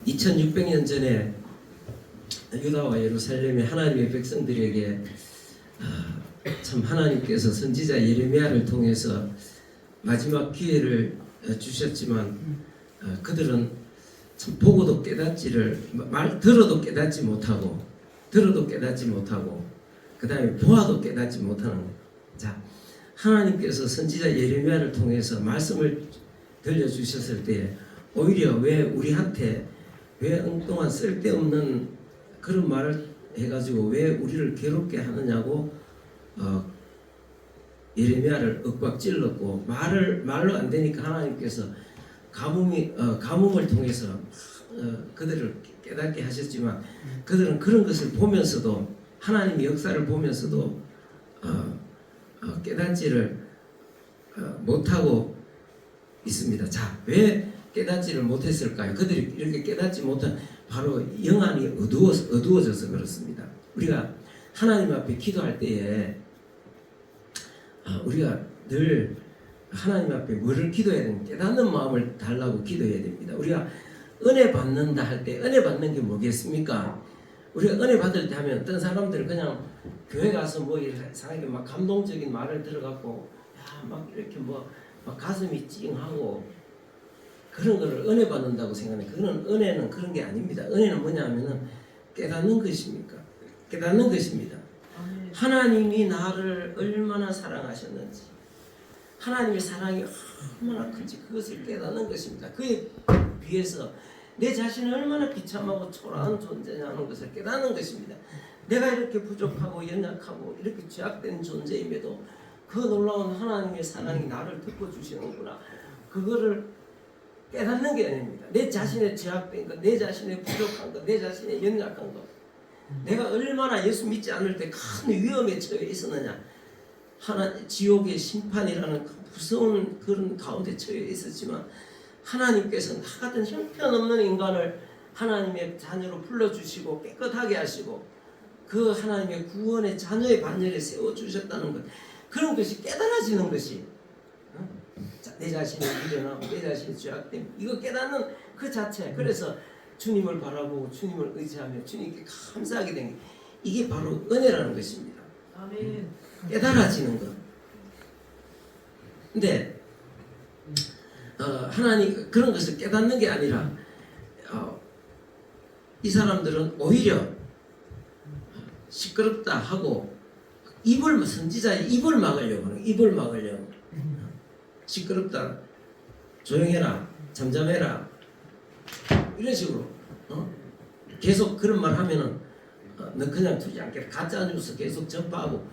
2600년 전에 유다와 예루살렘의 하나님의 백성들에게 참 하나님께서 선지자 예레미야를 통해서 마지막 기회를 주셨지만 그들은 참 보고도 깨닫지를 들어도 깨닫지 못하고 그 다음에 보아도 깨닫지 못하는 거예요. 자, 하나님께서 선지자 예레미야를 통해서 말씀을 들려주셨을 때 오히려 왜 우리한테 왜 엉뚱한 쓸데없는 그런 말을 해가지고 왜 우리를 괴롭게 하느냐고 예레미야를 윽박질렀고 말로 안 되니까 하나님께서 가뭄을 통해서 그들을 깨닫게 하셨지만 그들은 그런 것을 보면서도 하나님의 역사를 보면서도 깨닫지를 못하고 있습니다. 자, 왜 깨닫지를 못했을까요? 그들이 이렇게 깨닫지 못한 바로 영안이 어두워져서 그렇습니다. 우리가 하나님 앞에 기도할 때에 우리가 늘 하나님 앞에 뭐를 기도해야 됩니까? 깨닫는 마음을 달라고 기도해야 됩니다. 우리가 은혜 받는다 할 때 은혜 받는 게 뭐겠습니까? 우리가 은혜 받을 때 하면 어떤 사람들은 그냥 교회 가서 뭐 이상하게 막 감동적인 말을 들어갖고 막 이렇게 막 가슴이 찡하고 그런 거를 은혜 받는다고 생각해요. 그거는 은혜는 그런 게 아닙니다. 은혜는 뭐냐면은 깨닫는 것입니까? 깨닫는 것입니다. 하나님이 나를 얼마나 사랑하셨는지, 하나님의 사랑이 얼마나 큰지 그것을 깨닫는 것입니다. 그에 비해서 내 자신이 얼마나 비참하고 초라한 존재냐는 것을 깨닫는 것입니다. 내가 이렇게 부족하고 연약하고 이렇게 죄악된 존재임에도 그 놀라운 하나님의 사랑이 나를 덮어주시는구나. 그거를 깨닫는 게 아닙니다. 내 자신의 죄악된 것, 내 자신의 부족한 것, 내 자신의 연약한 것, 내가 얼마나 예수 믿지 않을 때 큰 위험에 처해 있었느냐. 지옥의 심판이라는 무서운 그런 가운데 처해 있었지만 하나님께서 나 같은 형편없는 인간을 하나님의 자녀로 불러주시고 깨끗하게 하시고 그 하나님의 구원의 자녀의 반열에 세워주셨다는 것, 그런 것이 깨달아지는 것이 내 자신의 미련하고 내 자신의 죄악됨, 이거 깨닫는 그 자체. 그래서 주님을 바라보고 주님을 의지하며 주님께 감사하게 된 게 이게 바로 은혜라는 것입니다. 아멘. 깨달아지는 것. 근데 하나님 그런 것을 깨닫는 게 아니라 이 사람들은 오히려 시끄럽다 하고 선지자의 입을 막으려고 하는, 입을 막으려고. 시끄럽다, 조용해라, 잠잠해라, 이런 식으로 계속 그런 말 하면은 너 그냥 두지 않겠다, 가짜 뉴스 계속 전파하고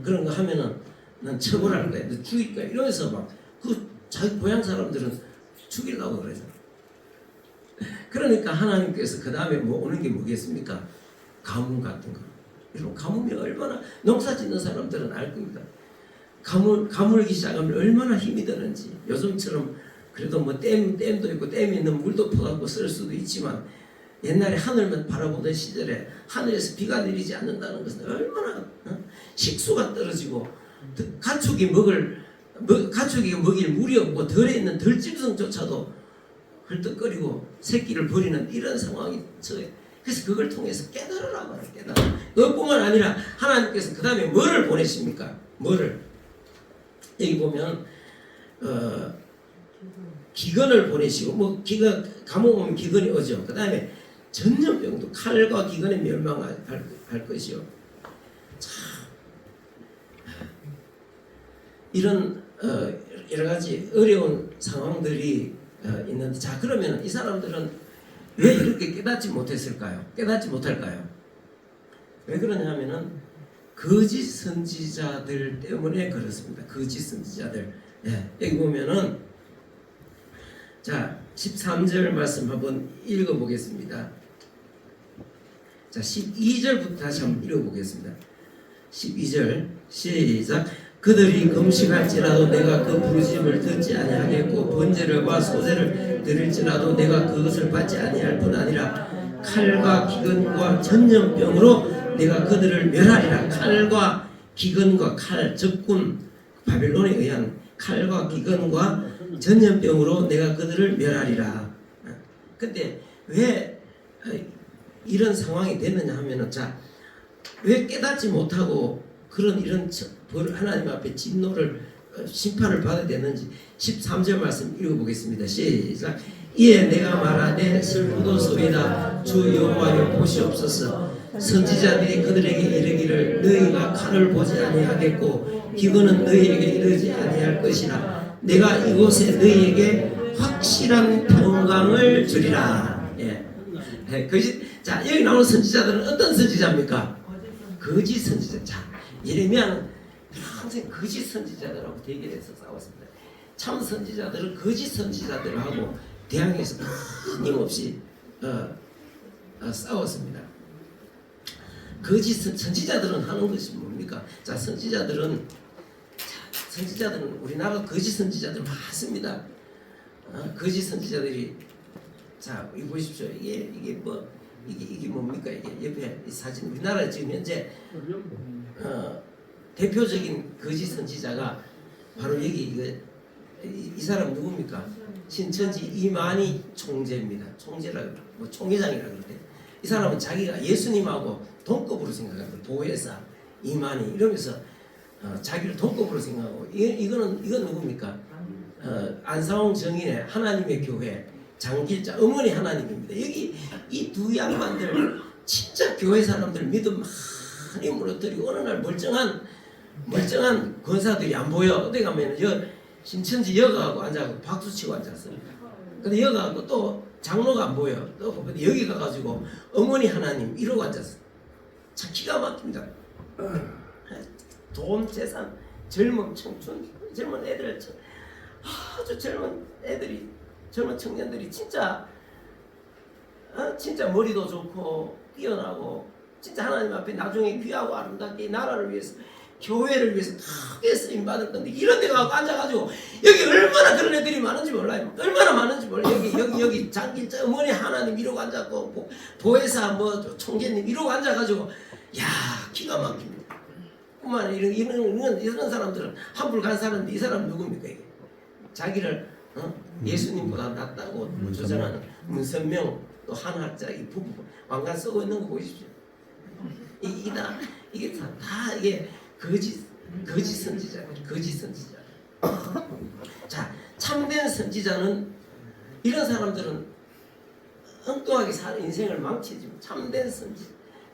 그런 거 하면은 난 처벌할 거야, 너 죽일 거야, 이러면서 막 그 자기 고향 사람들은 죽이려고 그러죠. 그러니까 하나님께서 그 다음에 오는 게 뭐겠습니까? 가뭄 같은 거. 여러분, 가뭄이 얼마나, 농사 짓는 사람들은 알 겁니다. 가물기 시작하면 얼마나 힘이 드는지. 요즘처럼 그래도 뭐 댐도 있고 댐에 있는 물도 퍼갖고 쓸 수도 있지만 옛날에 하늘만 바라보던 시절에 하늘에서 비가 내리지 않는다는 것은 얼마나 식수가 떨어지고 가축이 먹일 물이 없고 덜에 있는 들짐승조차도 헐떡거리고 새끼를 버리는 이런 상황이 처해. 그래서 그걸 통해서 깨달으라 말이에요. 깨달아. 그것뿐만 아니라 하나님께서 그 다음에 뭐를 보내십니까? 뭐를? 여기 보면 기근을 보내시고 가뭄 오면 기근이 오죠. 그 다음에 전염병도 칼과 기근에 멸망할 것이요. 참 이런 여러 가지 어려운 상황들이 있는데, 자, 그러면 이 사람들은 왜 이렇게 깨닫지 못했을까요? 깨닫지 못할까요? 왜 그러냐면은 거짓 선지자들 때문에 그렇습니다. 거짓 선지자들. 여기 보면은 자 13절 말씀 한번 읽어보겠습니다. 자 12절부터 다시 한번 읽어보겠습니다. 12절 시작. 그들이 금식할지라도 내가 그 부르심을 듣지 아니하겠고 번제를과 소제를 드릴지라도 내가 그것을 받지 아니할 뿐 아니라 칼과 기근과 전염병으로 내가 그들을 멸하리라. 칼과 기근과 적군 바벨론에 의한 칼과 기근과 전염병으로 내가 그들을 멸하리라. 근데 왜 이런 상황이 됐느냐 하면은 왜 깨닫지 못하고 그런 이런 하나님 앞에 진노를 심판을 받아야 되는지 13절 말씀 읽어보겠습니다. 시작. 이에 내가 말하되 슬프도소이다 주 여호와여 보시옵소서. 선지자들이 그들에게 이르기를 너희가 칼을 보지 아니하겠고 기근은 너희에게 이르지 아니할 것이라. 내가 이곳에 너희에게 확실한 평강을 주리라. 자, 여기 나오는 선지자들은 어떤 선지자입니까? 거짓 선지자. 자, 예레미야는 평생 거짓 선지자들하고 대결해서 싸웠습니다. 참 선지자들은 거짓 선지자들하고 대항해서 끊임없이 싸웠습니다. 거짓 선지자들은 하는 것이 뭡니까? 자, 선지자들은 우리나라 거짓 선지자들 많습니다. 거짓 선지자들이 자, 이거 보십시오. 이게 뭡니까? 이게 옆에 이 사진. 우리나라에 지금 현재 대표적인 거짓 선지자가 바로 여기 이 사람 누굽니까? 신천지 이만희 총재입니다. 총회장이라고 그러는데 이 사람은 자기가 예수님하고 동급으로 생각합니다. 보혜사 이만희 이러면서 자기를 동급으로 생각하고 이건 누굽니까? 안사홍 정인의 하나님의 교회 장길자 어머니 하나님입니다. 여기 이 두 양반들 진짜 교회 사람들 믿음 많이 무너뜨리고 어느 날 멀쩡한 권사들이 안 보여. 어디 가면 신천지 여가하고 앉아서 박수치고 앉았어요. 근데 여가하고 또 장로가 안 보여. 또 여기 가가지고 어머니 하나님 이러고 앉았어. 참 기가 막힙니다. 돈, 재산, 젊은 청춘, 젊은 애들, 아주 젊은 애들이, 젊은 청년들이 진짜 머리도 좋고 뛰어나고 진짜 하나님 앞에 나중에 귀하고 아름답게 나라를 위해서 교회를 위해서 크게 쓰임 받을 건데 이런 데 가서 앉아가지고 여기 얼마나 그런 애들이 많은지 몰라요. 얼마나 많은지 몰라요. 여기 장길자 어머니 하나님 이러고 앉았고 보혜사 총재님 이러고 앉아가지고 야 기가 막힙니다. 뿐만 아니라 이런 사람들은 한불 간 사람인데 이 사람 누굽니까 이게? 자기를 예수님보다 낫다고 주장하는 문선명 또 한학자 이 부부 왕관 쓰고 있는 거 보십시오. 이게 다 이게 거짓 선지자. 자, 참된 선지자는 이런 사람들은 엉뚱하게 사는 인생을 망치지. 참된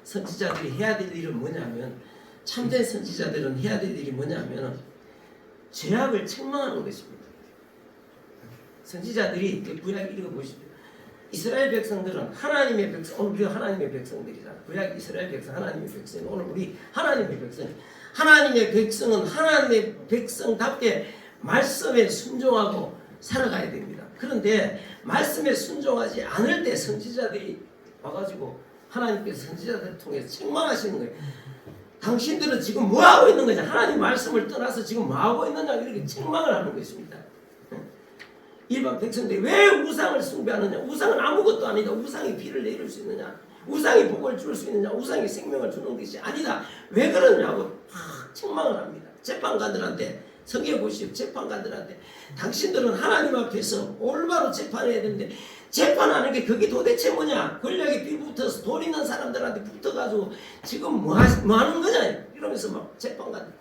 선지자들이 해야 될 일은 뭐냐면 참된 선지자들은 해야 될 일이 뭐냐면 죄악을 책망하는 것입니다. 선지자들이 구약 읽어보십시오. 이스라엘 백성들은 하나님의 백성, 오늘 우리가 하나님의 백성들이잖아. 구약 이스라엘 백성, 하나님의 백성. 오늘 우리 하나님의 백성. 하나님의 백성은 하나님의 백성답게 말씀에 순종하고 살아가야 됩니다. 그런데 말씀에 순종하지 않을 때 선지자들이 와가지고 하나님께서 선지자들을 통해서 책망하시는 거예요. 당신들은 지금 뭐하고 있는 거냐? 하나님 말씀을 떠나서 지금 뭐하고 있느냐? 이렇게 책망을 하는 것입니다. 일반 백성들이 왜 우상을 숭배하느냐? 우상은 아무것도 아니다. 우상이 비를 내릴 수 있느냐? 우상이 복을 줄 수 있느냐? 우상이 생명을 주는 것이 아니다. 왜 그러냐고 책망을 합니다. 재판관들한테 성경 보시오. 재판관들한테 당신들은 하나님 앞에서 올바로 재판해야 되는데 재판하는 게 그게 도대체 뭐냐? 권력에 빌붙어서 돈 있는 사람들한테 붙어가지고 지금 뭐 하는 거냐? 이러면서 막 재판관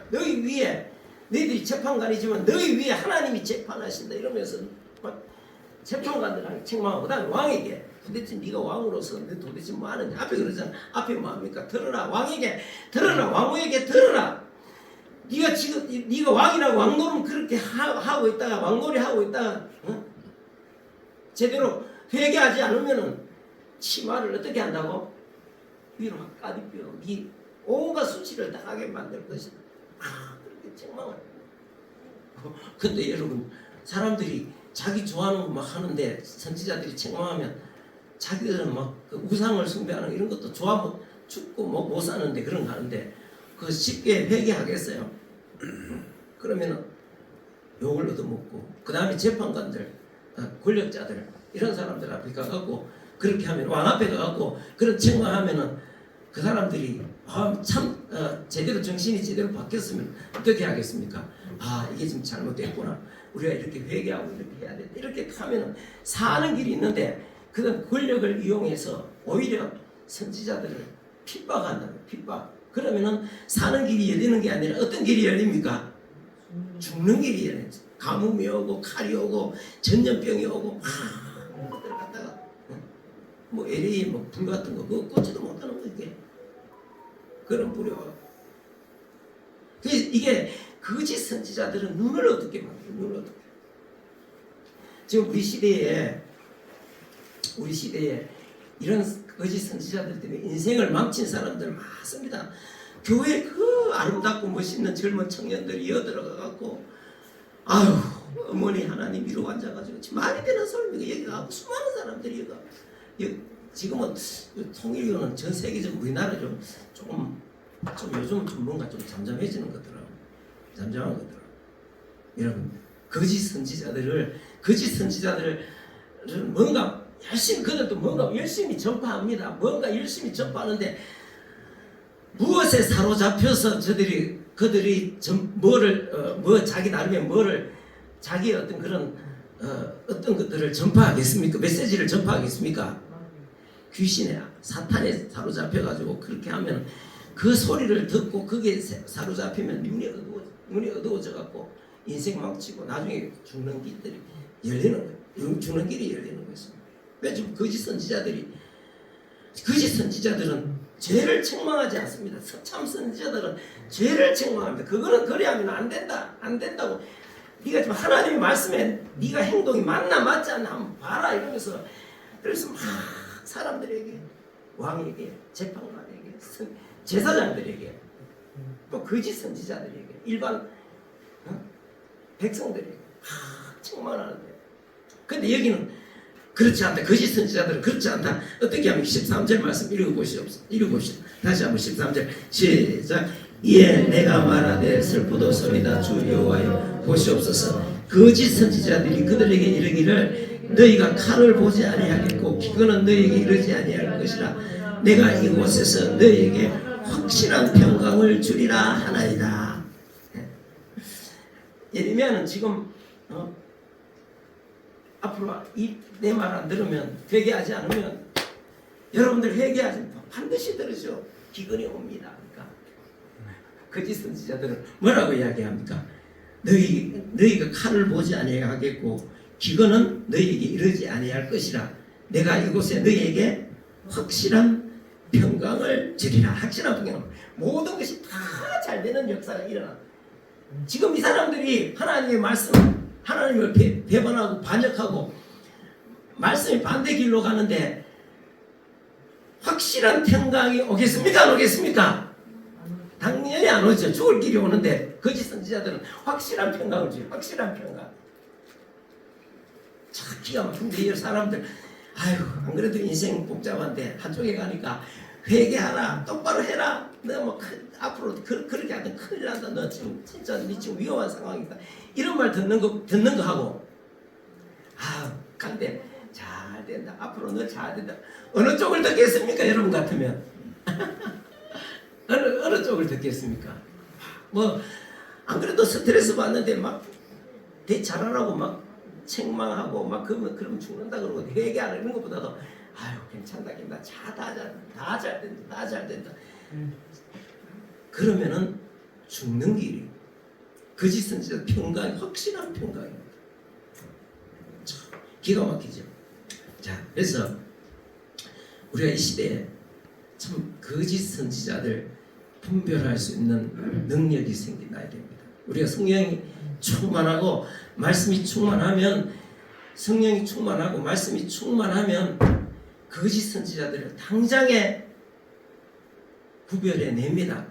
너희 위에 너희들이 재판관이지만 너희 위에 하나님이 재판하신다 이러면서 막 재판관들한테 책망하고 그다음에 왕에게 도대체 네가 왕으로서 너 도대체 뭐 하느냐? 앞에 그러잖아. 앞에 뭐 합니까? 들어라. 왕에게 들어라. 왕후에게 들어라. 네가 지금 네가 왕이라고 왕노름 그렇게 하고 있다가 왕놀이 하고 있다가 제대로 회개하지 않으면은 치마를 어떻게 한다고? 위로 까디뼈 네 온갖 수치를 당하게 만들 것이다. 그렇게 책망을. 근데 여러분 사람들이 자기 좋아하는 거 막 하는데 선지자들이 책망하면 자기들은 막 그 우상을 숭배하는 이런 것도 좋아하고 죽고 뭐 못 사는데 그런 거 하는데 그 쉽게 회개하겠어요? 그러면 욕을 얻어먹고 그 다음에 재판관들 권력자들 이런 사람들 앞에 가갖고 그렇게 하면 왕 앞에 가갖고 그런 책망하면은 그 사람들이 제대로 정신이 제대로 바뀌었으면 어떻게 하겠습니까? 이게 지금 잘못됐구나. 우리가 이렇게 회개하고 이렇게 해야 돼. 이렇게 하면은 사는 길이 있는데 그런 권력을 이용해서 오히려 선지자들을 핍박한다. 핍박. 그러면은 사는 길이 열리는 게 아니라 어떤 길이 열립니까? 죽는 길이 열리죠. 가뭄이 오고 칼이 오고 전염병이 오고 막 것들 갖다가 뭐 LA 뭐 불 같은 거 그거 꽂지도 못하는 거 이게 그런 불효. 이게 거짓 선지자들은 눈을 어둡게 만들어요. 눈을 어둡게. 지금 우리 시대에 이런 거짓 선지자들 때문에 인생을 망친 사람들 많습니다. 교회 그 아름답고 멋있는 젊은 청년들이 이어들어가갖고 아유 어머니 하나님 위로 앉아가지고 말이 되는 사람이 여기가 수많은 사람들이 여기 지금은 통일교는 전 세계적으로 우리나라 좀 요즘 좀 뭔가 좀 잠잠해지는 거더라고. 잠잠한 거더라고. 여러분 거짓 선지자들을 뭔가 열심히 그들도 뭔가 열심히 전파합니다. 뭔가 열심히 전파하는데 무엇에 사로잡혀서 그들이 자기 나름의 자기의 어떤 그런 어떤 것들을 전파하겠습니까? 메시지를 전파하겠습니까? 귀신에 사탄에 사로잡혀가지고 그렇게 하면 그 소리를 듣고 그게 사로잡히면 눈이 어두워져갖고 인생 망치고 나중에 죽는 길들이 열리는 거예요. 죽는 길이 열리는 것입니다. 왜 지금 거짓 선지자들은 죄를 책망하지 않습니다. 참 선지자들은 죄를 책망합니다. 그거는 그래야면 안 된다고. 네가 지금 하나님의 말씀에 네가 행동이 맞나 맞지 않나 한번 봐라 이러면서 그래서 막 사람들에게 왕에게 재판관에게 제사장들에게 또 거짓 선지자들에게 일반 백성들에게 책망하는데 근데 여기는 그렇지 않다. 거짓 선지자들은 그렇지 않다. 어떻게 하면 13절 말씀 읽어보시죠. 다시 한번 13절 시작. 이에 내가 말하되 슬프도소이다 주 여호와여 보시옵소서. 거짓 선지자들이 그들에게 이르기를 너희가 칼을 보지 아니하겠고 기근은 너희에게 이르지 아니할 것이라 내가 이곳에서 너희에게 확실한 평강을 주리라 하나이다. 예레미야는 지금 앞으로 내 말 안 들으면 회개하지 않으면 여러분들 회개하지 반드시 들으죠. 기근이 옵니다. 그러니까 거짓 선지자들은 뭐라고 이야기합니까? 너희가 칼을 보지 아니하겠고 기근은 너희에게 이르지 아니할 것이라 내가 이곳에 너희에게 확실한 평강을 주리라. 확실한 평강. 모든 것이 다 잘 되는 역사가 일어나. 지금 이 사람들이 하나님의 말씀 하나님을 배반하고 반역하고 말씀이 반대 길로 가는데 확실한 평강이 오겠습니까? 안 오겠습니까? 당연히 안 오죠. 죽을 길이 오는데 거짓 선지자들은 확실한 평강을 줘요. 확실한 평강. 참 기가 막힌데 이 사람들 아유 안 그래도 인생 복잡한데 한쪽에 가니까 회개하라 똑바로 해라 너 뭐 앞으로 그렇게 하면 큰일 난다 너 지금 진짜 니 지금 위험한 상황이다 이런 말 듣는 거 하고 간대 잘 된다 앞으로 너 잘 된다 어느 쪽을 듣겠습니까? 여러분 같으면 어느 쪽을 듣겠습니까? 뭐 안 그래도 스트레스 받는데 막 잘하라고 막 책망하고 막 그러면 죽는다 그러고 회개하라 이런 것보다도 아유 괜찮다 다 잘 된다 그러면은 죽는 길이 거짓 선지자 평강이 확실한 평강입니다. 참 기가 막히죠. 자 그래서 우리가 이 시대에 참 거짓 선지자들 분별할 수 있는 능력이 생겨나야 됩니다. 우리가 성령이 충만하고 말씀이 충만하면 성령이 충만하고 말씀이 충만하면 거짓 선지자들을 당장에 구별해냅니다.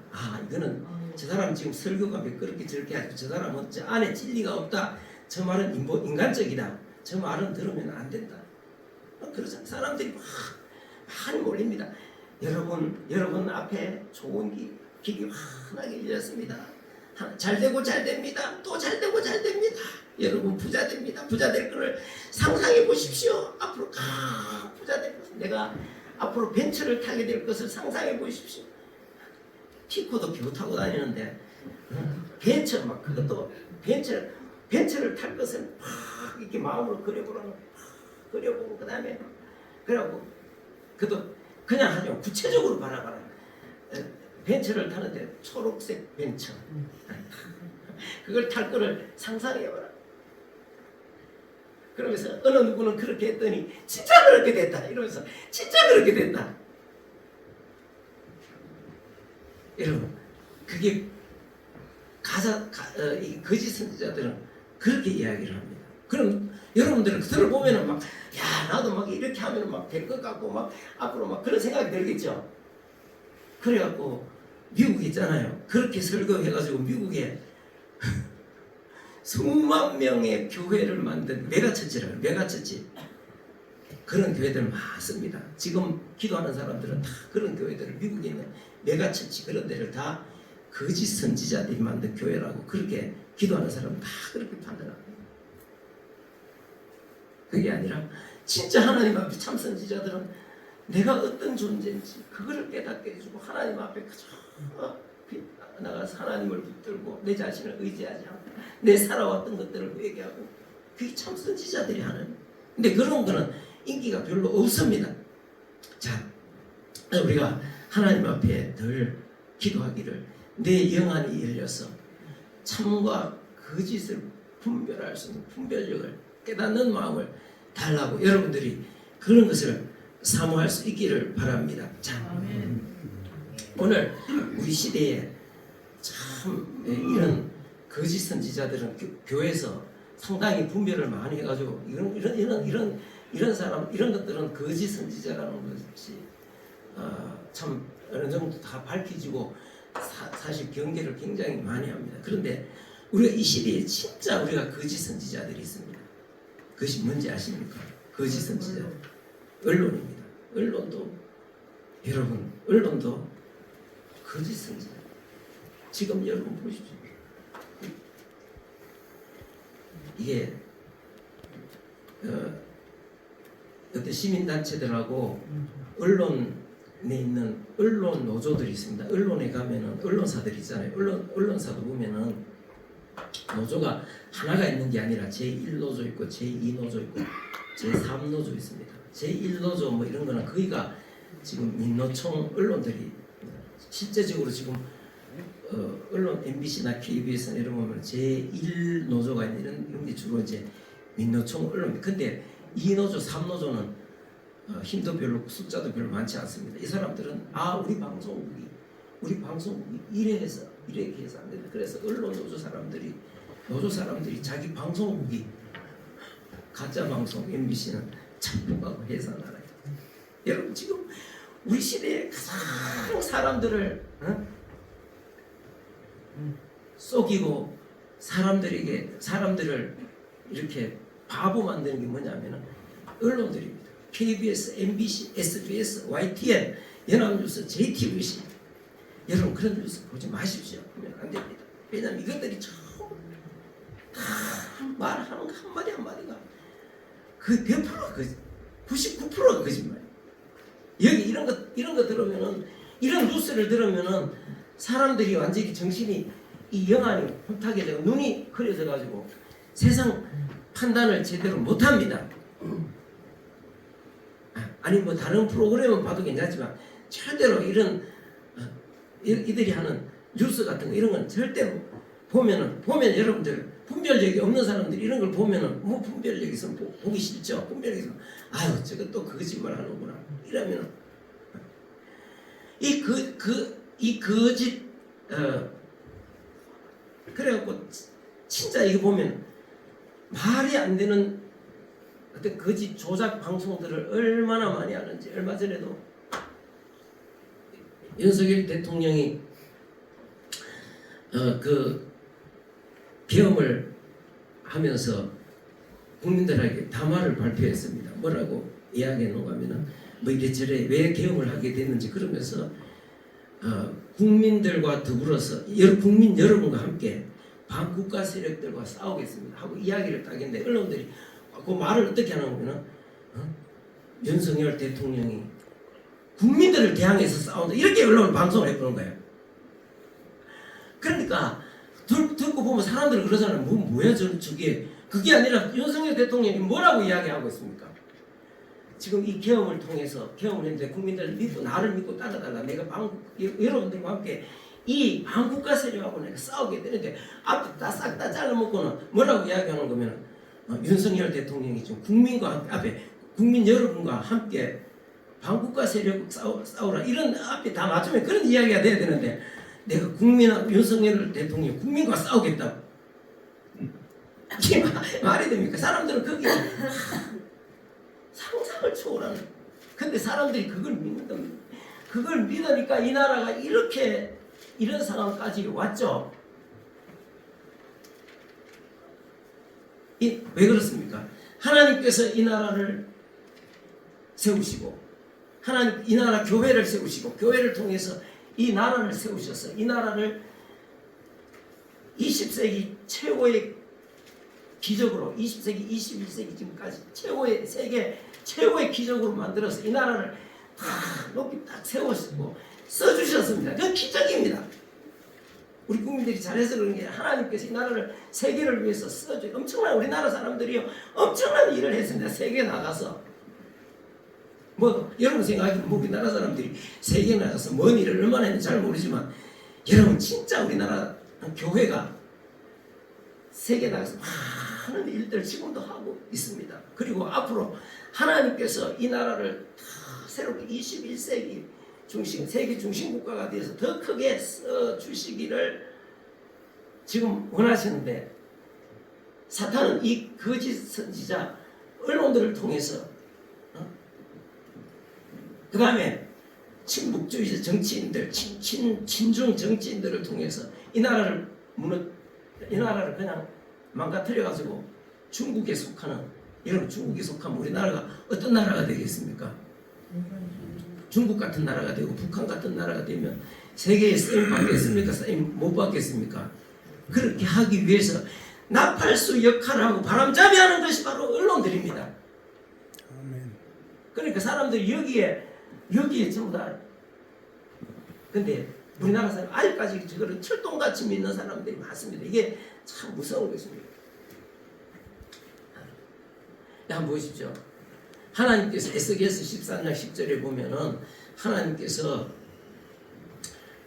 이거는 저 사람 지금 설교가 매끄럽게 저렇게 하고 저 사람은 저 안에 진리가 없다. 저 말은 인간적이다. 저 말은 들으면 안 된다. 그러잖아요. 사람들이 많이 몰립니다. 여러분 앞에 좋은 길이 환하게 열렸습니다. 잘 되고 잘 됩니다. 또 잘 되고 잘 됩니다. 여러분 부자 됩니다. 부자 될 거를 상상해 보십시오. 앞으로 부자 될 것을 내가 앞으로 벤츠를 타게 될 것을 상상해 보십시오. 티코도 겨우 타고 다니는데 벤츠 막 그것도 벤츠를 탈 것을 막 이렇게 마음으로 그려보고 그다음에 그래갖고 그도 그냥 하죠. 구체적으로 바라봐라. 벤츠를 타는데 초록색 벤츠. 그걸 탈 거를 상상해봐라. 그러면서 어느 누구는 그렇게 했더니 진짜 그렇게 됐다 이러면서 진짜 그렇게 됐다. 여러분 그게 이 거짓 선지자들은 그렇게 이야기를 합니다. 그럼 여러분들은 그들을 보면은 막 야 나도 막 이렇게 하면 막 될 것 같고 막 앞으로 막 그런 생각이 들겠죠. 그래갖고 미국에 있잖아요. 그렇게 설교해가지고 미국에 수만 명의 교회를 만든 메가처치라고 메가처치 그런 교회들 많습니다. 지금 기도하는 사람들은 다 그런 교회들을 미국에 있는 메가처치 그런 데를 다 거짓 선지자들이 만든 교회라고 그렇게 기도하는 사람은 다 그렇게 판단합니다. 그게 아니라 진짜 하나님 앞에 참 선지자들은 내가 어떤 존재인지 그거를 깨닫게 해주고 하나님 앞에 그저 나가서 하나님을 붙들고 내 자신을 의지하지 않고 내 살아왔던 것들을 회개하고 그게 참 선지자들이 하는. 근데 그런 거는 인기가 별로 없습니다. 자, 우리가 하나님 앞에 늘 기도하기를 내 영안이 열려서 참과 거짓을 분별할 수 있는 분별력을 깨닫는 마음을 달라고 여러분들이 그런 것을 사모할 수 있기를 바랍니다. 자, 오늘 우리 시대에 참 이런 거짓 선지자들은 교회에서 상당히 분별을 많이 해가지고 이런 사람 이런 것들은 거짓 선지자라는 것이 참 어느 정도 다 밝혀지고 사실 경계를 굉장히 많이 합니다. 그런데 우리가 이 시대에 진짜 우리가 거짓 선지자들이 있습니다. 그것이 뭔지 아십니까? 거짓 선지자 언론입니다. 언론도 여러분 언론도 거짓 선지자. 지금 여러분 보십시오. 이게 어떤 시민단체들하고 언론에 있는 언론 노조들이 있습니다. 언론에 가면은 언론사들이 있잖아요. 언론사도 보면은 노조가 하나가 있는 게 아니라 제1노조 있고 제2노조 있고 제3노조 있습니다. 제1노조 뭐 이런 거는 거기가 지금 민노총 언론들이 실제적으로 지금 언론 MBC나 KBS나 이런 거 보면 제1노조가 있는 이런 게 주로 이제 민노총 언론. 근데 2노조, 3노조는 힘도 별로 숫자도 별로 많지 않습니다. 이 사람들은 우리 방송국이 이렇게 해서 안 된다. 그래서 언론 노조 사람들이 자기 방송국이 가짜 방송 MBC는 참고하고 해서 알아요. 여러분 지금 우리 시대에 가장 사람들을 속이고 사람들을 이렇게 바보 만드는 게 뭐냐면은 언론들입니다. KBS, MBC, SBS, YTN, 연합뉴스, JTBC. 여러분 그런 뉴스 보지 마십시오. 보면 안 됩니다. 왜냐하면 이것들이 전부 다 말하는 거 한마디가 그 100%가 거짓, 99%가 거짓말이에요. 여기 이런 거 들으면은 이런 뉴스를 들으면은 사람들이 완전히 정신이 이 영안이 혼탁해 되고 눈이 흐려져 가지고 세상 판단을 제대로 못 합니다. 아니 뭐 다른 프로그램은 봐도 괜찮지만 절대로 이들이 하는 뉴스 같은 거 이런 건 절대로 보면 여러분들 분별력이 없는 사람들이 이런 걸 보면은 뭐 분별력이 있으면 보기 싫죠. 분별력이 있으면 아유 저거 또 거짓말 하는구나 이러면은 이 거짓 그래갖고 진짜 이거 보면 말이 안 되는 어떤 거짓 조작 방송들을 얼마나 많이 하는지. 얼마 전에도 윤석열 대통령이 그 계엄을 하면서 국민들에게 담화를 발표했습니다. 뭐라고 이야기했는가 하면은 뭐 이래저래 왜 계엄을 하게 됐는지 그러면서 국민들과 더불어서 국민 여러분과 함께 반국가 세력들과 싸우겠습니다 하고 이야기를 딱 했는데 언론들이 그 말을 어떻게 하냐면은 윤석열 대통령이 국민들을 대항해서 싸운다 이렇게 언론을 방송을 해보는 거예요. 그러니까 듣고 보면 사람들이 그러잖아요. 뭐야 저게 그게 아니라 윤석열 대통령이 뭐라고 이야기하고 있습니까? 지금 이 경험을 통해서 경험을 했는데 국민들 믿고 나를 믿고 따라달라. 내가 여러분들과 함께 이 반국가 세력하고 내가 싸우게 되는데 앞에 싹 다 잘라먹고는 뭐라고 이야기하는 거면 윤석열 대통령이 지금 국민과 함께 앞에 국민 여러분과 함께 반국가 세력 싸우라 이런 앞에 다 맞추면 그런 이야기가 돼야 되는데 내가 국민하고 윤석열 대통령 국민과 싸우겠다. 이게 말이 됩니까? 사람들은 거기 상상을 초월하는. 근데 사람들이 그걸 믿는 겁니다. 그걸 믿으니까 이 나라가 이렇게 이런 상황까지 왔죠. 왜 그렇습니까? 하나님께서 이 나라를 세우시고 하나님 이 나라 교회를 세우시고 교회를 통해서 이 나라를 세우셔서 이 나라를 20세기 최고의 기적으로 20세기 21세기 지금까지 최고의 세계 최고의 기적으로 만들어서 이 나라를 다 높이 딱 세우시고 써주셨습니다. 그건 기적입니다. 우리 국민들이 잘해서 그런 게 하나님께서 이 나라를 세계를 위해서 써줘. 엄청난 우리나라 사람들이요 엄청난 일을 했습니다. 세계에 나가서 뭐 여러분 생각하기는 뭐 우리나라 사람들이 세계에 나가서 뭔 일을 얼마나 했는지 잘 모르지만 여러분 진짜 우리나라 교회가 세계에 나가서 많은 일들을 지금도 하고 있습니다. 그리고 앞으로 하나님께서 이 나라를 다 새롭게 21세기 중심, 세계 중심 국가가 되어서 더 크게 써주시기를 지금 원하시는데 사탄은 이 거짓 선지자 언론들을 통해서 그 다음에 친북주의 정치인들, 친중 정치인들을 통해서 이 나라를 그냥 망가뜨려가지고 중국에 속하는, 여러분 중국에 속하면 우리나라가 어떤 나라가 되겠습니까? 중국 같은 나라가 되고 북한 같은 나라가 되면 세계에 쓰임 받겠습니까? 쓰임 못 받겠습니까? 그렇게 하기 위해서 나팔수 역할을 하고 바람잡이 하는 것이 바로 언론들입니다. 그러니까 사람들이 여기에 전부 다, 근데 우리나라 사람 아직까지 저거를 철동같이 믿는 사람들이 많습니다. 이게 참 무서운 것입니다. 한번 보십시오. 하나님께서 에스겔서 14장 10절에 보면은 하나님께서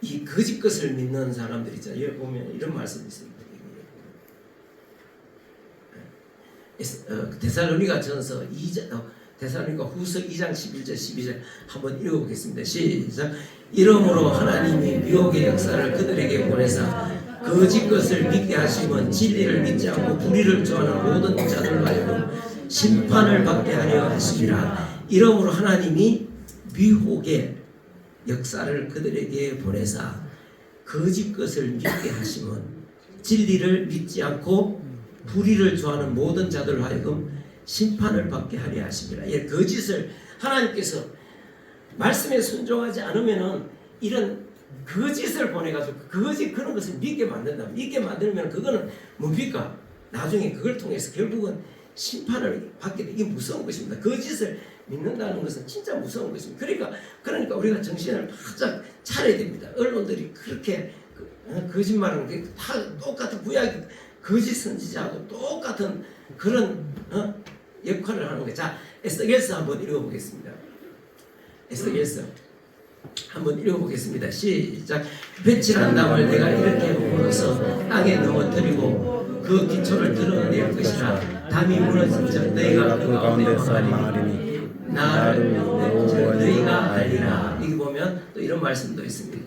이 거짓 것을 믿는 사람들 있잖아요. 여기 보면 이런 말씀이 있습니다. 데살로니가 전서 2장, 데살로니가 후서 2장 11절 12절 한번 읽어보겠습니다. 시작. 이러므로 하나님이 미혹의 역사를 그들에게 보내사 거짓 것을 믿게 하시면 진리를 믿지 않고 불의를 좋아하는 모든 자들로 하여금 심판을 받게 하려 하심이라. 이러므로 하나님이 미혹의 역사를 그들에게 보내사 거짓 것을 믿게 하시면 진리를 믿지 않고 불의를 좋아하는 모든 자들로 하여금 심판을 받게 하려 하십니다. 예, 거짓을 하나님께서 말씀에 순종하지 않으면은 이런 거짓을 보내가지고 거짓 그런 것을 믿게 만든다. 믿게 만들면 그거는 뭡니까? 나중에 그걸 통해서 결국은 심판을 받게 돼. 이게 무서운 것입니다. 거짓을 믿는다는 것은 진짜 무서운 것입니다. 그러니까 우리가 정신을 바짝 차려야 됩니다. 언론들이 그렇게 거짓말하는 게 다 똑같은 구약 거짓 선지자하고 똑같은 그런 역할을 하는 거예요. 자, 에스겔서 한번 읽어보겠습니다. 에스겔서 한번 읽어보겠습니다. 시작. 배칠한 담을 내가 이렇게 부어서 땅에 넘어뜨리고 그 기초를 드러낼 것이라. 담이 무너진 적 너희가 그 가운데 망하리니 나를 너희가 알리라. 여기 보면 또 이런 말씀도 있습니다.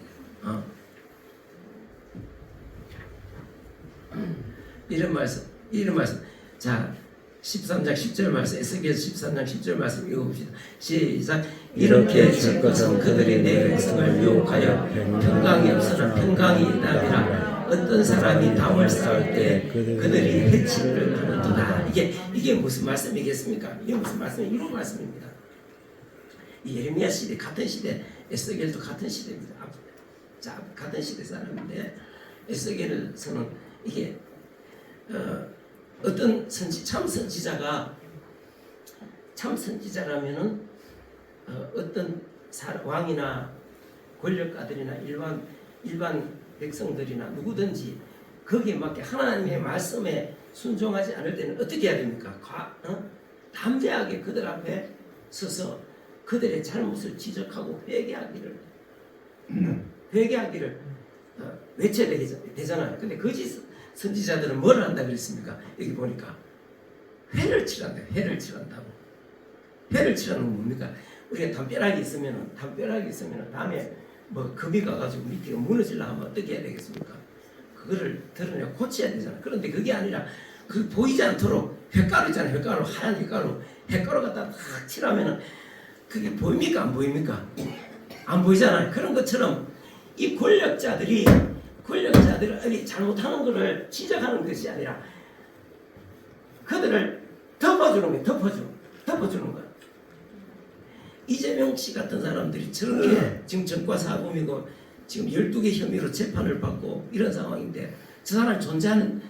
이런 말씀. 자, 13장 10절 말씀, 에스겔서 13장 10절 말씀 읽어봅시다. 시작. 이렇게 칠 것은 그들이 내 백성을 유혹하여 평강이 없으나 평강이 있다니라. 어떤 사람이 담을 쌓을 때 그들이 해치를 하는도다. 이게 무슨 말씀이겠습니까? 이게 무슨 말씀이에요? 이런 말씀입니다. 이 예레미야 시대 같은 시대, 에스겔도 같은 시대입니다. 자, 같은 시대 사람인데 에스겔에서는 이게 어떤 참 선지자라면은 어떤 왕이나 권력가들이나 일반 백성들이나 누구든지 거기에 맞게 하나님의 말씀에 순종하지 않을 때는 어떻게 해야 됩니까? 담대하게 그들 앞에 서서 그들의 잘못을 지적하고 회개하기를 외쳐야 되잖아요. 근데 거짓 선지자들은 뭘 한다 그랬습니까? 여기 보니까 회를 칠한다. 회를 칠한다고. 회를 칠하는 건 뭡니까? 우리가 담벼락이 있으면 다음에 뭐 금이 가가지고 밑에가 무너지려 하면 어떻게 해야 되겠습니까? 그거를 드러내 고쳐야 되잖아. 그런데 그게 아니라 그 보이지 않도록 횟가루 있잖아요. 횟가루, 하얀 횟가루 갖다 탁 칠하면은 그게 보입니까? 안 보입니까? 안 보이잖아요. 그런 것처럼 이 권력자들이 잘못하는 것을 지적하는 것이 아니라 그들을 덮어주는 거예요. 덮어주는 거예요. 이재명 씨 같은 사람들이 저렇게 지금 전과 사범이고 지금 12개 혐의로 재판을 받고 이런 상황인데 저 사람이 존재하는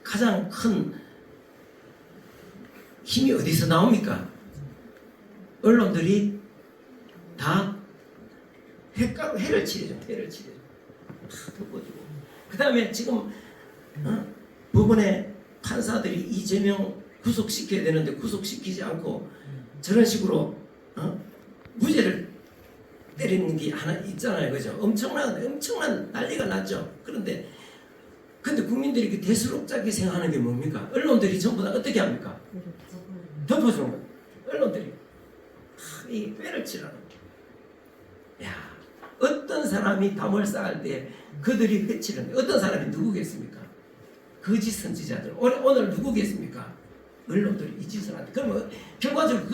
가장 큰 힘이 어디서 나옵니까? 언론들이 다 해를 치르죠. 다 덮어주고. 그 다음에 지금 법원의 판사들이 이재명 구속시켜야 되는데 구속시키지 않고 저런 식으로 무죄를 때리는 게 하나 있잖아요. 그죠? 엄청난 난리가 났죠. 근데 국민들이 그 대수롭자게 생각하는 게 뭡니까? 언론들이 전부 다 어떻게 합니까? 덮어주는 거예요. 언론들이 이 회를 치라는 거예요. 야, 어떤 사람이 담을 쌓을 때 그들이 회치는 거예요. 어떤 사람이 누구겠습니까? 거짓 선지자들. 오늘 누구겠습니까? 언론들이 이 짓을 한다. 그러면 결과적으로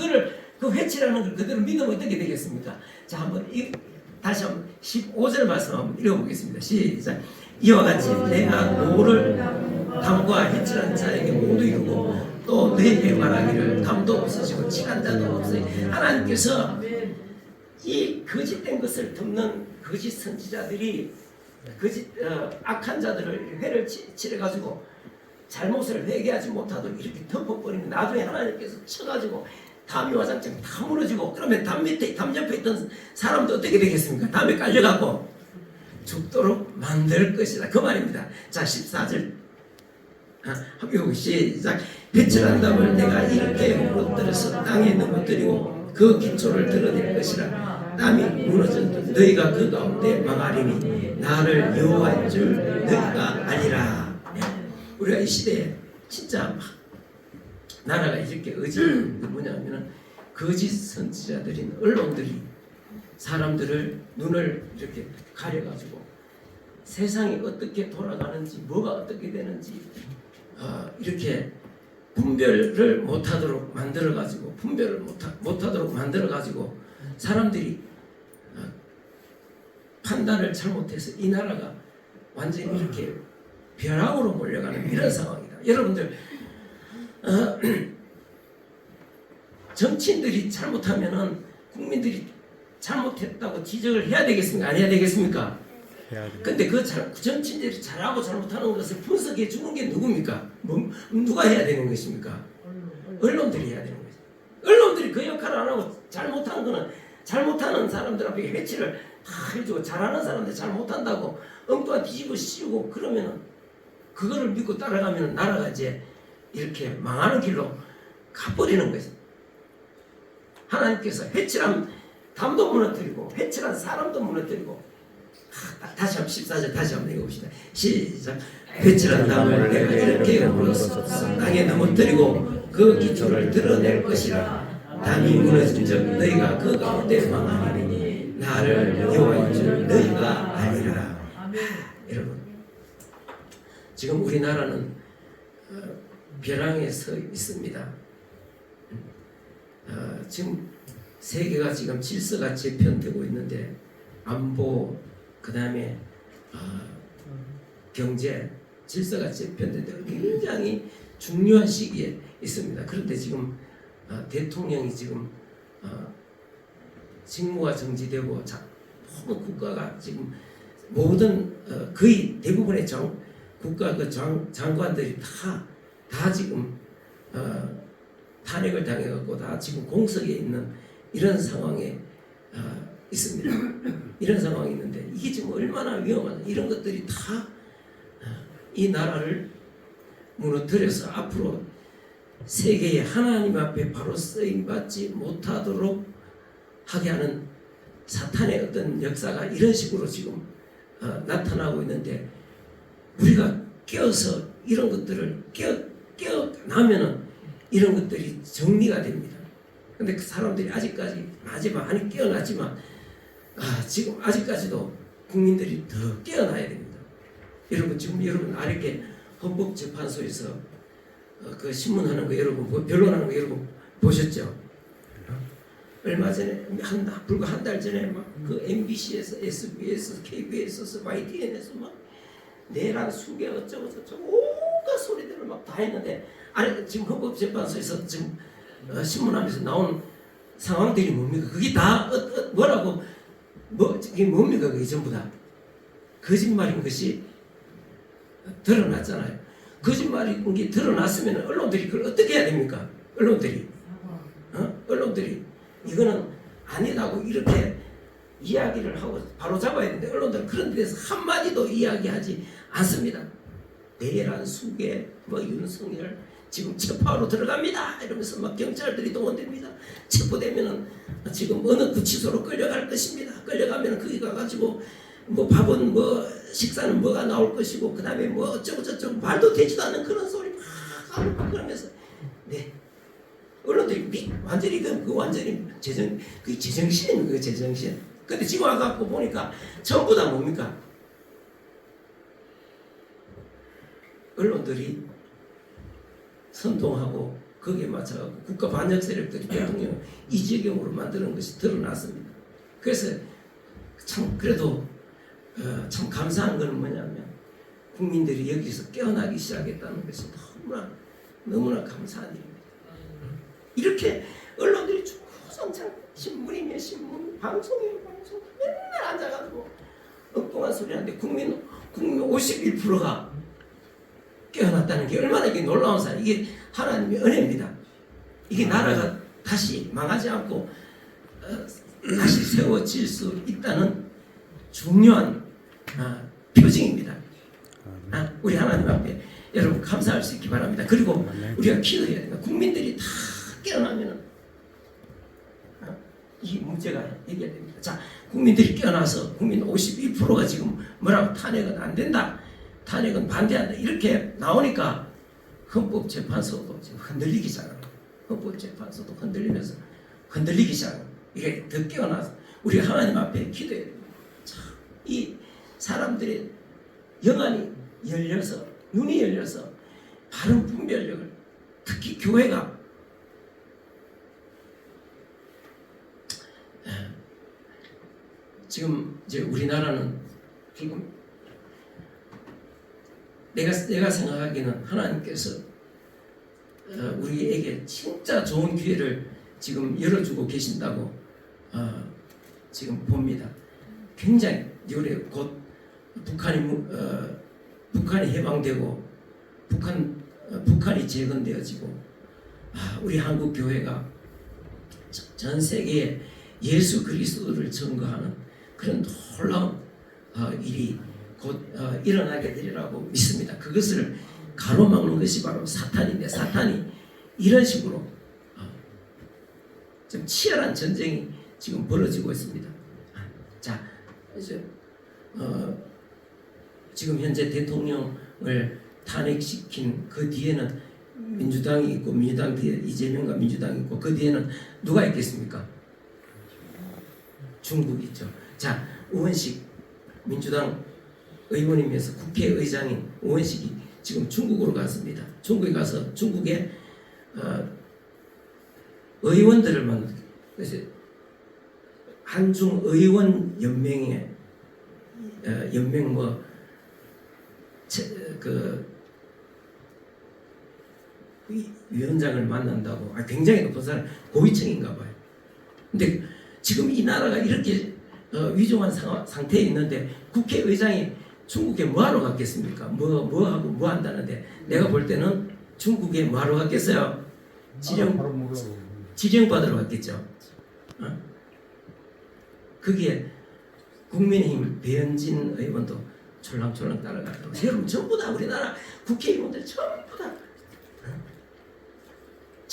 그 회치라는 걸 그대로 믿으면 어떻게 되겠습니까? 자, 다시 한번 15절 말씀 한번 읽어보겠습니다. 시작. 이와 같이 내가 노를 담과 회치라는 자에게 모두 이루고 또 너희에게 말하기를 담도 없으시고 칠한 자도 없으니 하나님께서 이 거짓된 것을 덮는 거짓 선지자들이 악한 자들을 회를 칠해가지고 잘못을 회개하지 못하도록 이렇게 덮어버리면 나중에 하나님께서 쳐가지고 담이 와장창 다 무너지고 그러면 담 옆에 있던 사람도 어떻게 되겠습니까? 담에 깔려갖고 죽도록 만들 것이다. 그 말입니다. 자, 14절 한번 시작. 배칠한 담을 내가 이렇게 무너뜨려서 땅에 넘어뜨리고 그 기초를 드러낼 것이라. 땅이 무너진 너희가 그 가운데 망하리니 나를 여호와인 줄 너희가 아니라. 우리가 이 시대에 진짜 나라가 이렇게 뭐냐면은 거짓 선지자들인 언론들이 사람들을 눈을 이렇게 가려가지고 세상이 어떻게 돌아가는지 뭐가 어떻게 되는지 이렇게 분별을 못하도록 만들어가지고 못하도록 만들어가지고 사람들이 판단을 잘못해서 이 나라가 완전히 이렇게 벼락으로 몰려가는 이런 상황이다. 여러분들 정치인들이 잘못하면은 국민들이 잘못했다고 지적을 해야 되겠습니까? 안 해야 되겠습니까? 근데 그 정치인들이 잘하고 잘못하는 것을 분석해 주는 게 누굽니까? 누가 해야 되는 것입니까? 언론들이 해야 되는 거죠. 언론들이 그 역할을 안 하고 잘못한 거는 잘못하는 사람들 앞에 회치를 다 해주고 잘하는 사람들 잘못한다고 엉뚱한 뒤집어 씌우고 그러면은 그거를 믿고 따라가면 나라가 이제 이렇게 망하는 길로 가버리는 거죠. 하나님께서 회칠한 담도 무너뜨리고 회칠한 사람도 무너뜨리고 다시 한번 14절 다시 한번 읽어봅시다. 시작. 회칠한 담을 내가 이렇게 물어서 땅에 넘어뜨리고 그 기초를 드러낼 것이라. 담이 무너진 적 너희가 그 가운데 망하리니 나를 여호와인 줄 너희가 아니라. 여러분 지금 우리나라는 벼랑에 서 있습니다. 지금 세계가 지금 질서가 재편되고 있는데 안보 그 다음에 경제 질서가 재편되는데 굉장히 중요한 시기에 있습니다. 그런데 지금 대통령이 지금 직무가 정지되고 모든 국가가 지금 모든 거의 대부분의 국가 그 장관들이 다 지금 탄핵을 당해갖고 다 지금 공석에 있는 이런 상황에 있습니다. 이런 상황이 있는데 이게 지금 얼마나 위험한 이런 것들이 다 이 나라를 무너뜨려서 앞으로 세계에 하나님 앞에 바로 쓰임받지 못하도록 하게 하는 사탄의 어떤 역사가 이런 식으로 지금 나타나고 있는데, 우리가 깨어서 이런 것들을 깨어나면은 이런 것들이 정리가 됩니다. 근데 그 사람들이 아직까지 마지막 아니 깨어났지만 지금 아직까지도 국민들이 더 깨어나야 됩니다. 여러분 지금 여러분 아랫게 헌법재판소에서 그 신문하는 거 여러분 변론하는 거 여러분 보셨죠? 얼마 전에 불과 한 달 전에 막 그 MBC에서 SBS, KBS에서 YTN에서 막 내란 수개 어쩌고 저쩌고 온갖 소리들을 막 다 했는데, 아니 지금 헌법재판소에서 지금 신문하면서 나온 상황들이 뭡니까? 그게 다 뭐라고 이게 뭡니까? 그게 전부 다 거짓말인 것이 드러났잖아요. 거짓말인 게 드러났으면 언론들이 그걸 어떻게 해야 됩니까? 언론들이 이거는 아니라고 이렇게 이야기를 하고 바로 잡아야 되는데, 언론들은 그런 데서 한마디도 이야기하지 않습니다. 내란 수계 윤석열 지금 체포하러 들어갑니다 이러면서 막 경찰들이 동원됩니다. 체포되면은 지금 어느 구치소로 끌려갈 것입니다. 끌려가면은 거기 가가지고 뭐 밥은 뭐 식사는 뭐가 나올 것이고 그 다음에 뭐 어쩌고 저쩌고 말도 되지도 않는 그런 소리 막 하고 그러면서 언론들이 완전히 완전히 제정신인 거예요. 제정신. 근데 지금 와갖고 보니까 전부 다 뭡니까? 언론들이 선동하고 거기에 맞춰갖고 국가 반역 세력들이 대통령 이재경으로 만드는 것이 드러났습니다. 그래서 참 그래도 참 감사한 것은 뭐냐면 국민들이 여기서 깨어나기 시작했다는 것이 너무나 감사한 일입니다. 이렇게 언론들이 주구장창 신문이면 신문, 방송이면 방송 맨날 앉아가지고 엉뚱한 소리 하는데 국민 51%가 깨어났다는 게 얼마나 이게 놀라운 사람. 이게 하나님의 은혜입니다. 이게 나라가 다시 망하지 않고 다시 세워질 수 있다는 중요한 표징입니다. 우리 하나님 앞에 여러분 감사할 수 있기 바랍니다. 그리고 우리가 기도해야 됩니다. 국민들이 다 깨어나면은 이 문제가 해결됩니다. 자, 국민들이 깨어나서 국민 51%가 지금 뭐라고 탄핵은 안 된다, 탄핵은 반대한다 이렇게 나오니까 헌법재판소도 지금 흔들리기 시작합니다. 헌법재판소도 흔들리기 시작합니다. 이게 더 깨어나서 우리 하나님 앞에 기도해야 됩니다. 자, 이 사람들의 영안이 열려서 눈이 열려서 바른 분별력을, 특히 교회가 지금 이제 우리나라는 지금 내가 생각하기에는 하나님께서 우리에게 진짜 좋은 기회를 지금 열어주고 계신다고 지금 봅니다. 굉장히 올해 곧 북한이 해방되고 북한이 재건되어지고 우리 한국 교회가 전 세계에 예수 그리스도를 증거하는 그런 놀라운 일이 곧 일어나게 되리라고 믿습니다. 그것을 가로막는 것이 바로 사탄인데, 사탄이 이런 식으로 좀 치열한 전쟁이 지금 벌어지고 있습니다. 자, 이제 지금 현재 대통령을 탄핵시킨 그 뒤에는 민주당이 있고, 민주당 뒤에 이재명과 민주당이 있고, 그 뒤에는 누가 있겠습니까? 중국이 있죠. 자, 우원식 민주당 의원이면서 국회의장인 우원식이 지금 중국으로 갔습니다. 중국에 가서 중국의 의원들을 만나, 그래서 한중 의원 연맹의 연맹 위원장을 만난다고. 굉장히 높은 사람, 고위층인가 봐요. 근데 지금 이 나라가 이렇게 위중한 상태에 있는데 국회의장이 중국에 뭐하러 갔겠습니까? 뭐하고 뭐 한다는데, 내가 볼 때는 중국에 뭐하러 갔겠어요? 지령 받으러 갔겠죠. 거기에 국민의힘 배현진 의원도 졸랑졸랑 따라가더라고요. 여러분 전부 다 우리나라 국회의원들 전부 다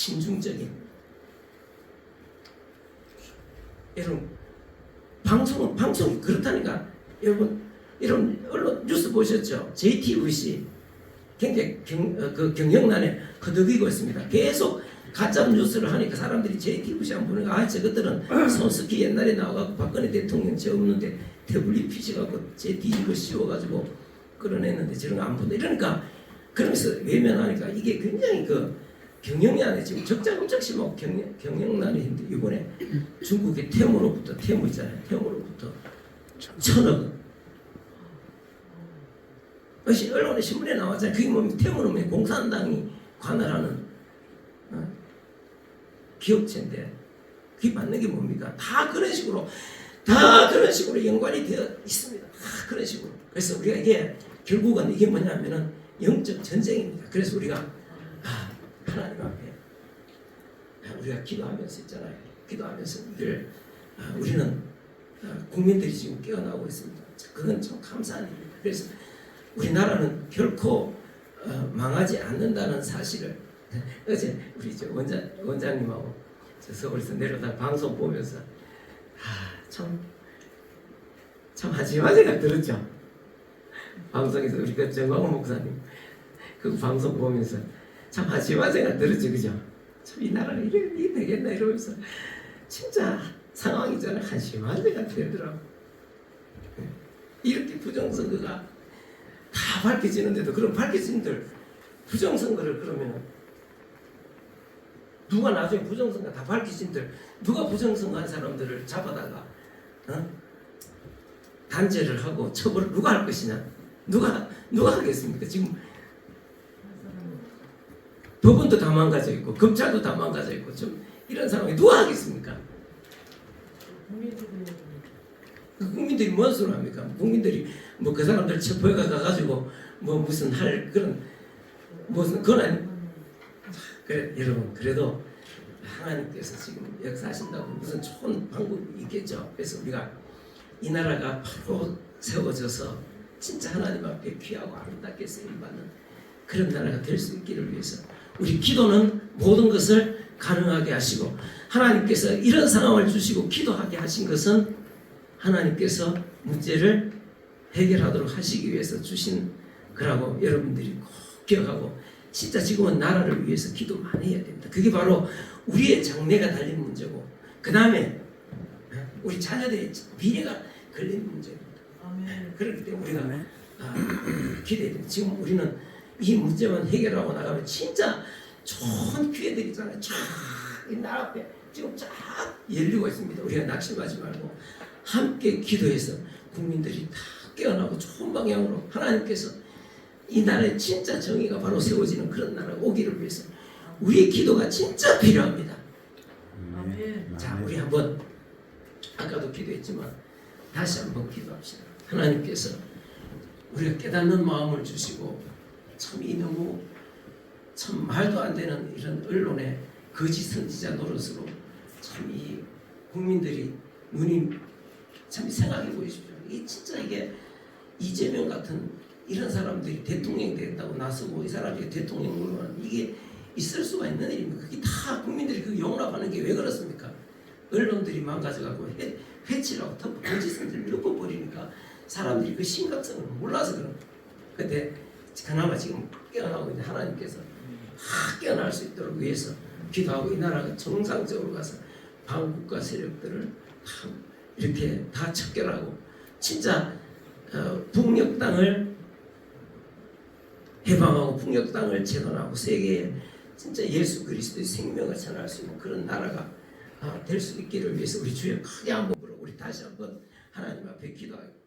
신중적인. 여러분 방송이 그렇다니까. 여러분 이런 언론 뉴스 보셨죠? JTBC 굉장히 경영난에 거듭이고 있습니다. 계속 가짜 뉴스를 하니까 사람들이 JTBC 안 보니까 저것들은 손석희 옛날에 나와갖고 박근혜 대통령 죄 없는데 태블릿 PC 갖고 제 뒤집어 씌워가지고 끌어냈는데 저런 거 안 본다. 이러니까 그러면서 외면하니까 이게 굉장히 경영난에 지금 적자 엄청 심하고 경영난이 힘들. 이번에 중국의 태무로부터 태무 있잖아요. 태무로부터 1,000억. 언론에 신문에 나왔잖아요. 그게 뭡니까? 태무는 공산당이 관할하는 기업체인데 그게 맞는 게 뭡니까? 다 그런 식으로 연관이 되어 있습니다. 다 그런 식으로. 그래서 우리가 이게 결국은 이게 뭐냐면은 영적 전쟁입니다. 그래서 우리가 하나님 앞에 우리가 기도하면서 있잖아요. 기도하면서 이걸 우리는 국민들이 지금 깨어나고 있습니다. 그건 참 감사한 일입니다. 그래서 우리나라는 결코 망하지 않는다는 사실을 어제 우리 원장님하고 서울에서 내려다 방송 보면서 참 한심한 생각 들었죠. 방송에서 우리 정광호 목사님 그 방송 보면서 참 한심한 생각 들었죠, 그죠? 참 이 나라가 이렇게 되겠나 이러면서 진짜 상황이잖아요. 한심한 생각 들더라고. 이렇게 부정선거가 다 밝혀지는데도 그런 밝혀진들 부정선거를 그러면 누가 나중에 부정선거 다 밝혀진들 누가 부정선거한 사람들을 잡아다가 단죄를 하고 처벌을 누가 할 것이냐? 누가 하겠습니까? 지금 법원도 다 망가져 있고 검찰도 다 망가져 있고 좀 이런 상황에 누가 하겠습니까? 국민들이 뭔 소리 합니까? 국민들이 뭐 그 사람들 체포해 가가지고 뭐 무슨 할 그런 무슨 그건 아니. 그래 여러분 그래도 하나님께서 지금 역사하신다고 무슨 좋은 방법이 있겠죠. 그래서 우리가 이 나라가 바로 세워져서 진짜 하나님 앞에 귀하고 아름답게 쓰임받는 그런 나라가 될 수 있기를 위해서 우리 기도는 모든 것을 가능하게 하시고 하나님께서 이런 상황을 주시고 기도하게 하신 것은 하나님께서 문제를 해결하도록 하시기 위해서 주신 거라고 여러분들이 꼭 기억하고 진짜 지금은 나라를 위해서 기도 많이 해야 됩니다. 그게 바로 우리의 장래가 달린 문제고 그 다음에 우리 자녀들의 미래가 걸린 문제입니다. 그렇기 때문에 우리가 기대해야 됩니다. 지금 우리는 이 문제만 해결하고 나가면 진짜 좋은 기회들이잖아요. 이 나라 앞에 지금 쫙 열리고 있습니다. 우리가 낙심하지 말고 함께 기도해서 국민들이 다 깨어나고 좋은 방향으로 하나님께서 이 나라에 진짜 정의가 바로 세워지는 그런 나라가 오기를 위해서 우리의 기도가 진짜 필요합니다. 자, 우리 한번 아까도 기도했지만 다시 한번 기도합시다. 하나님께서 우리가 깨닫는 마음을 주시고 참 이 너무 참 말도 안 되는 이런 언론의 거짓 선지자 노릇으로 참 이 국민들이 눈이 참 생각해 보십시오. 이 진짜 이게 이재명 같은 이런 사람들이 대통령이 됐다고 나서고 이 사람이 대통령으로 하는 이게 있을 수가 있는 일입니까? 그게 다 국민들이 그 용납하는 게 왜 그렇습니까? 언론들이 망가져갖고 회치라고 덮어 거짓선지를 덮어버리니까 사람들이 그 심각성을 몰라서 그런 거예요. 근데 그나마 지금 깨어나고 있는 하나님께서 깨어날 수 있도록 위해서 기도하고 이 나라가 정상적으로 가서 반국가 세력들을 이렇게 다 척결하고 진짜 북녘 땅을 해방하고 북녘 땅을 재건하고 세계에 진짜 예수 그리스도의 생명을 전할 수 있는 그런 나라가 될 수 있기를 위해서 우리 주여 크게 한번 부르고 우리 다시 한번 하나님 앞에 기도하고